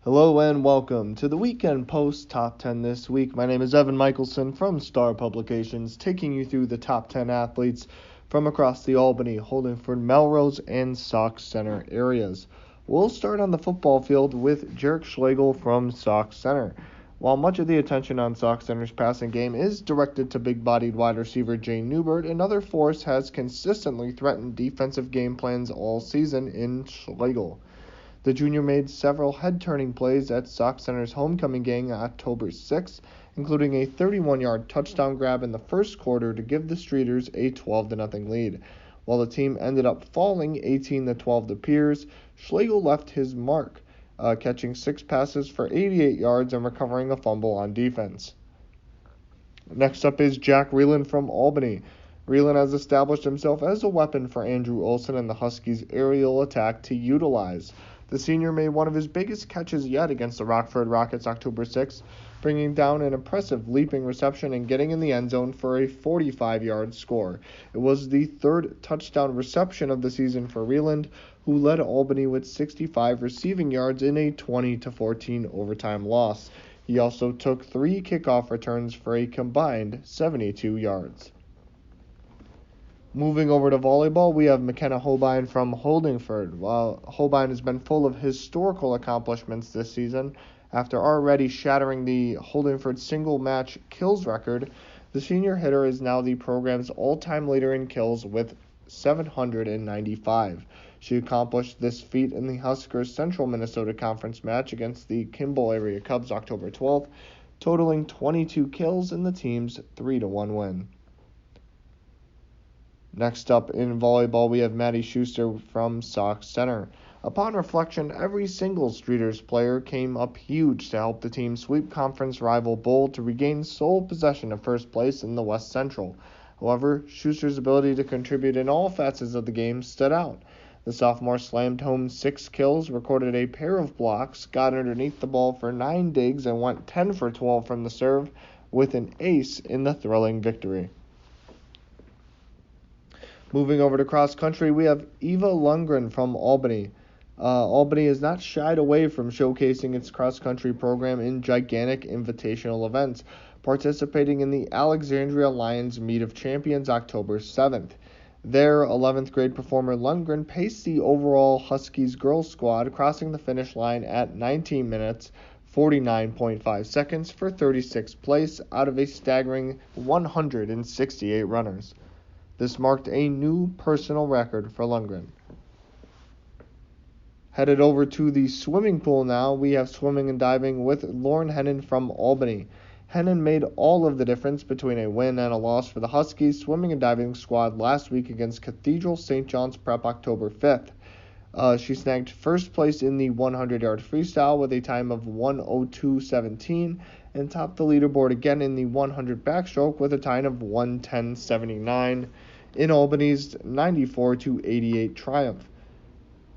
Hello and welcome to the Weekend Post Top 10 this week. My name is Evan Michelson from Star Publications, taking you through the top 10 athletes from across the Albany, Holdingford, Melrose, and Sauk Center areas. We'll start on the football field with Jarek Schlegel from Sauk Center. While much of the attention on Sauk Center's passing game is directed to big-bodied wide receiver Jane Newbert, another force has consistently threatened defensive game plans all season in Schlegel. The junior made several head-turning plays at Sauk Center's homecoming game on October 6th, including a 31-yard touchdown grab in the first quarter to give the Streeters a 12-0 lead. While the team ended up falling 18-12 to Pierce, Schlegel left his mark, catching 6 passes for 88 yards and recovering a fumble on defense. Next up is Jack Reeland from Albany. Reeland has established himself as a weapon for Andrew Olson and the Huskies' aerial attack to utilize. The senior made one of his biggest catches yet against the Rockford Rockets October 6th, bringing down an impressive leaping reception and getting in the end zone for a 45-yard score. It was the third touchdown reception of the season for Reeland, who led Albany with 65 receiving yards in a 20-14 overtime loss. He also took 3 kickoff returns for a combined 72 yards. Moving over to volleyball, we have McKenna Holbein from Holdingford. While Holbein has been full of historical accomplishments this season, after already shattering the Holdingford single-match kills record, the senior hitter is now the program's all-time leader in kills with 795. She accomplished this feat in the Huskers Central Minnesota Conference match against the Kimball area Cubs October 12th, totaling 22 kills in the team's 3-1 win. Next up in volleyball, we have Maddie Schuster from Sauk Center. Upon reflection, every single Streeters player came up huge to help the team sweep conference rival Bull to regain sole possession of first place in the West Central. However, Schuster's ability to contribute in all facets of the game stood out. The sophomore slammed home 6 kills, recorded a pair of blocks, got underneath the ball for 9 digs, and went 10 for 12 from the serve with an ace in the thrilling victory. Moving over to cross country, we have Eva Lundgren from Albany. Albany has not shied away from showcasing its cross country program in gigantic invitational events, participating in the Alexandria Lions Meet of Champions October 7th. Their 11th grade performer Lundgren paced the overall Huskies girls squad, crossing the finish line at 19 minutes, 49.5 seconds for 36th place out of a staggering 168 runners. This marked a new personal record for Lundgren. Headed over to the swimming pool now, we have swimming and diving with Lauren Hennon from Albany. Hennon made all of the difference between a win and a loss for the Huskies swimming and diving squad last week against Cathedral St. John's Prep October 5th. She snagged first place in the 100-yard freestyle with a time of 1:02.17 and topped the leaderboard again in the 100 backstroke with a time of 1:10.79 in Albany's 94-88 triumph.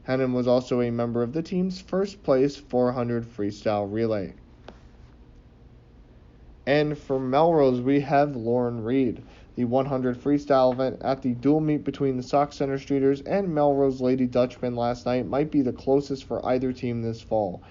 Hennon was also a member of the team's first place 400 freestyle relay. And for Melrose, we have Lauren Reed. The 100 freestyle event at the dual meet between the Sauk Center Streeters and Melrose Lady Dutchmen last night might be the closest for either team this fall.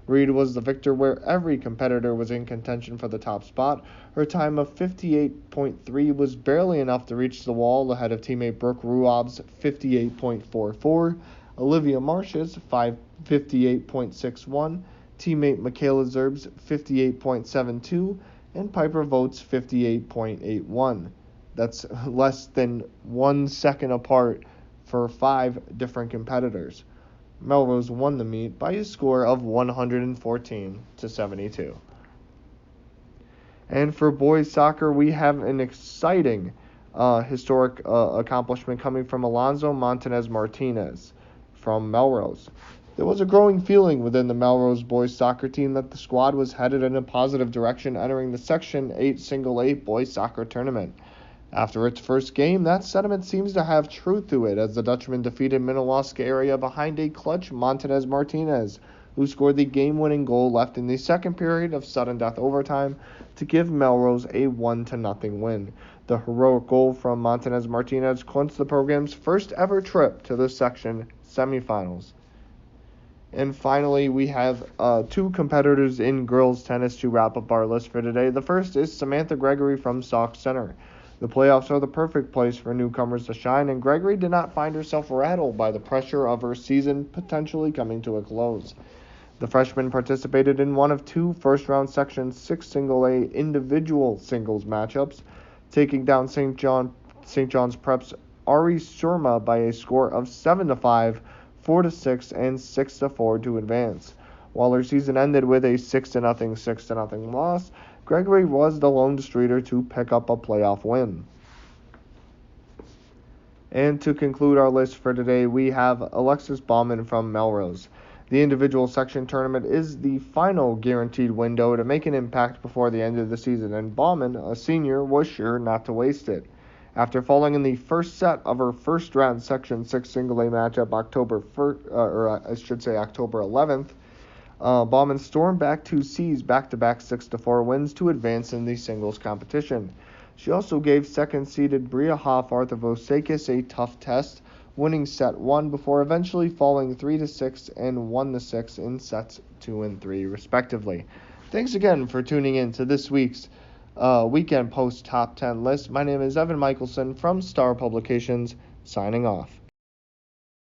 Reed was the victor where every competitor was in contention for the top spot. Her time of 58.3 was barely enough to reach the wall ahead of teammate Brooke Ruob's 58.44, Olivia Marsh's 58.61, teammate Michaela Zerb's 58.72, and Piper Voigt's 58.81. That's less than 1 second apart for 5 different competitors. Melrose won the meet by a score of 114-72. And for boys soccer, we have an exciting historic accomplishment coming from Alonzo Montanez Martinez from Melrose. There was a growing feeling within the Melrose boys soccer team that the squad was headed in a positive direction entering the Section 8 Single A boys soccer tournament. After its first game, that sentiment seems to have truth to it as the Dutchmen defeated Minnewaska area behind a clutch Montanez Martinez, who scored the game-winning goal left in the second period of sudden death overtime to give Melrose a 1-0 win. The heroic goal from Montanez Martinez clinched the program's first ever trip to the section semifinals. And finally, we have two competitors in girls tennis to wrap up our list for today. The first is Samantha Gregory from Sauk Center. The playoffs are the perfect place for newcomers to shine, and Gregory did not find herself rattled by the pressure of her season potentially coming to a close. The freshman participated in one of two first-round Section 6 Single-A individual singles matchups, taking down St. John's Prep's Ari Surma by a score of 7-5, 4-6, and 6-4 to advance. While her season ended with a 6-0, 6-0 loss, Gregory was the lone streeter to pick up a playoff win. And to conclude our list for today, we have Alexis Bauman from Melrose. The individual section tournament is the final guaranteed window to make an impact before the end of the season, and Bauman, a senior, was sure not to waste it. After falling in the first set of her first-round Section 6 Single-A matchup October 11th, Bauman stormed back to seize back-to-back 6-4 wins to advance in the singles competition. She also gave second-seeded Bria Hoff-Arthur-Vosekis a tough test, winning set 1 before eventually falling 3-6 and 1-6 in sets 2 and 3, respectively. Thanks again for tuning in to this week's Weekend Post Top 10 list. My name is Evan Michelson from Star Publications, signing off.